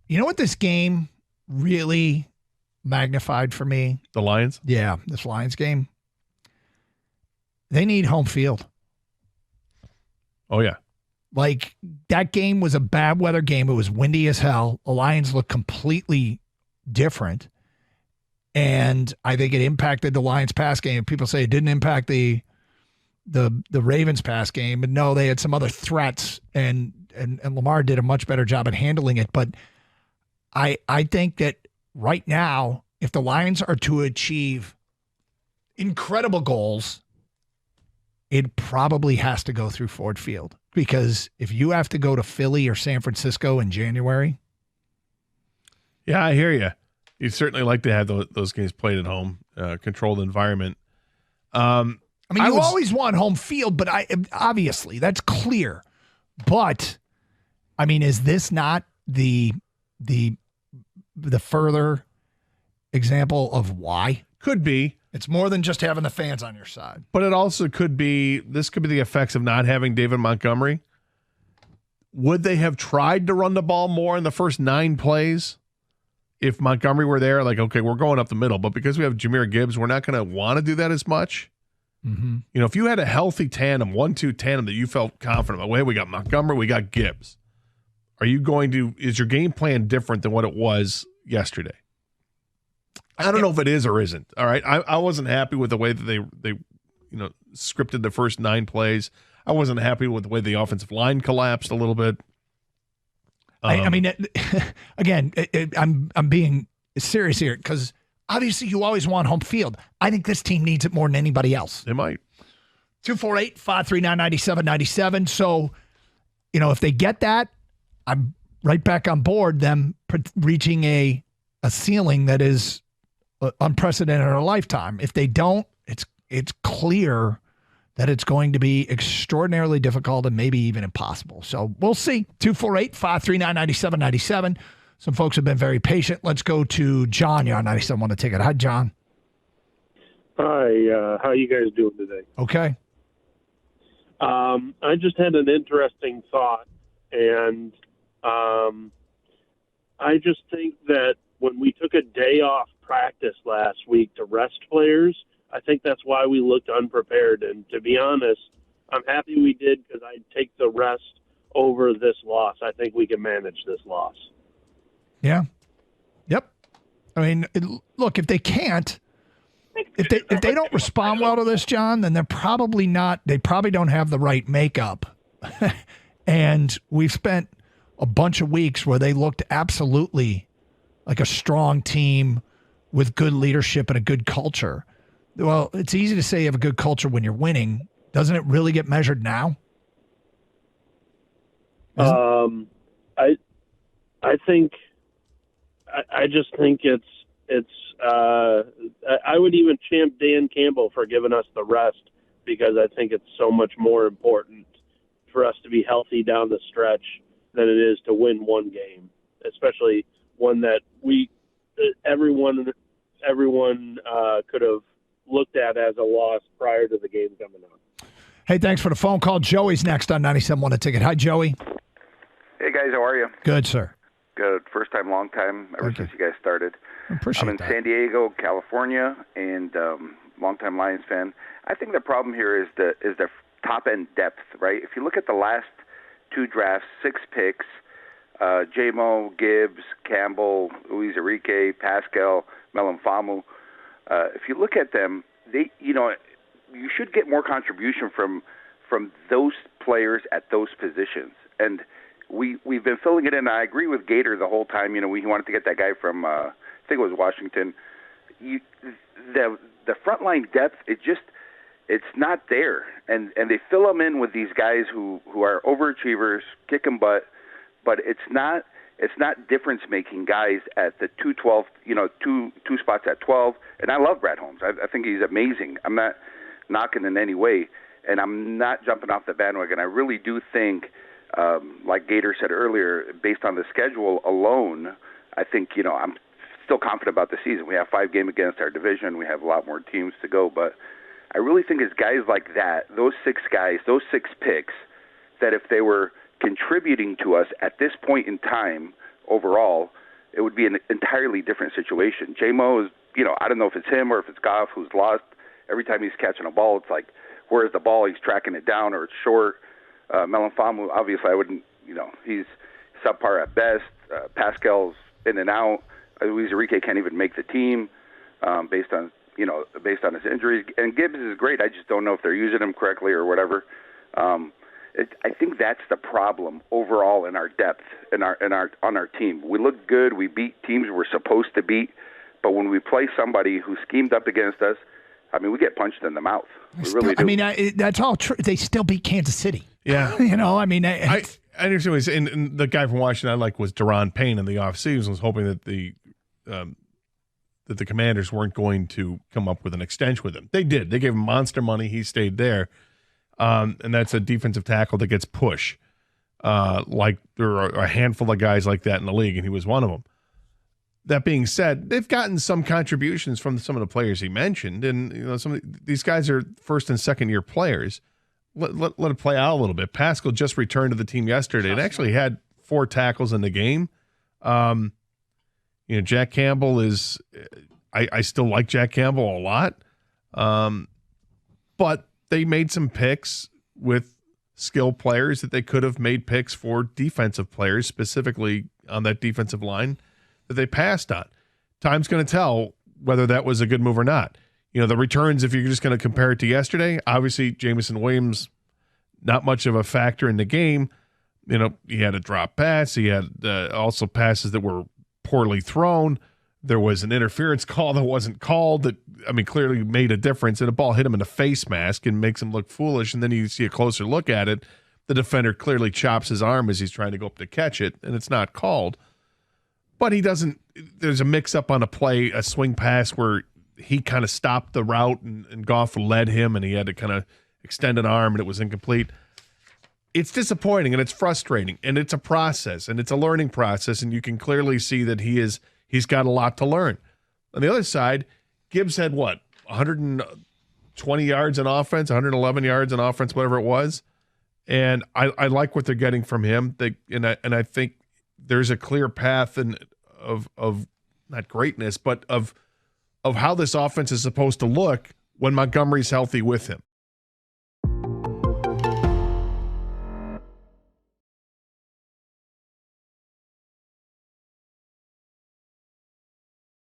You know what this game really magnified for me? The Lions? Yeah, this Lions game. They need home field. Oh, yeah. Like, that game was a bad weather game. It was windy as hell. The Lions looked completely different. And I think it impacted the Lions pass game. People say it didn't impact the Ravens pass game. But no, they had some other threats, and Lamar did a much better job at handling it. But I think that right now, if the Lions are to achieve incredible goals, it probably has to go through Ford Field. Because if you have to go to Philly or San Francisco in January. Yeah, I hear you. You'd certainly like to have those games played at home, controlled environment. I mean, you always want home field, but obviously that's clear. But I mean, is this not the further example of why? Could be. It's more than just having the fans on your side. But it also could be the effects of not having David Montgomery. Would they have tried to run the ball more in the first 9 plays? If Montgomery were there, like, okay, we're going up the middle, but because we have Jahmyr Gibbs, we're not going to want to do that as much. Mm-hmm. You know, if you had a healthy tandem, 1-2 tandem that you felt confident about, hey, we got Montgomery, we got Gibbs. Is your game plan different than what it was yesterday? I don't know if it is or isn't. All right. I wasn't happy with the way that they scripted the first 9 plays. I wasn't happy with the way the offensive line collapsed a little bit. I mean, again, I'm being serious here because obviously you always want home field. I think this team needs it more than anybody else. They might. 248-539-9797. So, if they get that, I'm right back on board them reaching a ceiling that is unprecedented in a lifetime. If they don't, it's clear that it's going to be extraordinarily difficult and maybe even impossible. So we'll see. 248-539-9797. Some folks have been very patient. Let's go to John. You're on 97. Want to take it. Hi, John. Hi. How you guys doing today? Okay. I just had an interesting thought, and I just think that when we took a day off practice last week to rest players, I think that's why we looked unprepared. And to be honest, I'm happy we did because I'd take the rest over this loss. I think we can manage this loss. Yeah. Yep. I mean, look, if they can't, if they don't respond well to this, John, then they're probably not. They probably don't have the right makeup. And we've spent a bunch of weeks where they looked absolutely like a strong team with good leadership and a good culture. Well, it's easy to say you have a good culture when you're winning. Doesn't it really get measured now? I just think it's I would even champ Dan Campbell for giving us the rest because I think it's so much more important for us to be healthy down the stretch than it is to win one game, especially one that everyone could have looked at as a loss prior to the game coming up. Hey, thanks for the phone call. Joey's next on 97.1 A Ticket. Hi, Joey. Hey, guys. How are you? Good, sir. Good. First time, long time, ever since you guys started. I appreciate I'm in that. San Diego, California, and long-time Lions fan. I think the problem here is the top-end depth, right? If you look at the last 2 drafts, 6 picks, J-Mo, Gibbs, Campbell, Luis Enrique, Pascal, Melanfamu. If you look at them, you should get more contribution from those players at those positions. And we've been filling it in. I agree with Gator the whole time. He wanted to get that guy from I think it was Washington. The frontline depth, it's not there, and they fill them in with these guys who are overachievers, kicking butt, but it's not difference making guys at the 212, two spots at 12. And I love Brad Holmes. I think he's amazing. I'm not knocking in any way, and I'm not jumping off the bandwagon. I really do think, like Gator said earlier, based on the schedule alone, I think I'm still confident about the season. We have 5 games against our division. We have a lot more teams to go, but I really think it's guys like that, those 6 guys, those 6 picks, that if they were contributing to us at this point in time overall, it would be an entirely different situation. J-Mo is, I don't know if it's him or if it's Goff who's lost. Every time he's catching a ball, it's like, where's the ball? He's tracking it down or it's short. Melanfamu, obviously, I wouldn't, he's subpar at best. Pascal's in and out. Luis Enrique can't even make the team based on his injuries. And Gibbs is great. I just don't know if they're using him correctly or whatever. I think that's the problem overall in our depth on our team. We look good. We beat teams we're supposed to beat, but when we play somebody who schemed up against us, we get punched in the mouth. We really do. That's all true. They still beat Kansas City. Yeah. I understand what and the guy from Washington I like was Deron Payne in the offseason, was hoping that the Commanders weren't going to come up with an extension with him. They did. They gave him monster money. He stayed there. And that's a defensive tackle that gets push. Like there are a handful of guys like that in the league, and he was one of them. That being said, they've gotten some contributions from some of the players he mentioned, and some of these guys are first and second year players. Let it play out a little bit. Pascal just returned to the team yesterday and actually had 4 tackles in the game. Jack Campbell is. I still like Jack Campbell a lot, but they made some picks with skill players that they could have made picks for defensive players, specifically on that defensive line, that they passed on. Time's going to tell whether that was a good move or not. The returns, if you're just going to compare it to yesterday, obviously Jameson Williams, not much of a factor in the game. He had a drop pass. He had also passes that were poorly thrown. There was an interference call that wasn't called that, clearly made a difference, and a ball hit him in the face mask and makes him look foolish. And then you see a closer look at it. The defender clearly chops his arm as he's trying to go up to catch it, and it's not called. But he doesn't – there's a mix-up on a play, a swing pass where he kind of stopped the route and Goff led him, and he had to kind of extend an arm, and it was incomplete. It's disappointing, and it's frustrating, and it's a process, and it's a learning process, and you can clearly see that he's got a lot to learn. On the other side, Gibbs had 120 yards in offense, 111 yards in offense, whatever it was. And I like what they're getting from him. I think there's a clear path of not greatness, but of how this offense is supposed to look when Montgomery's healthy with him.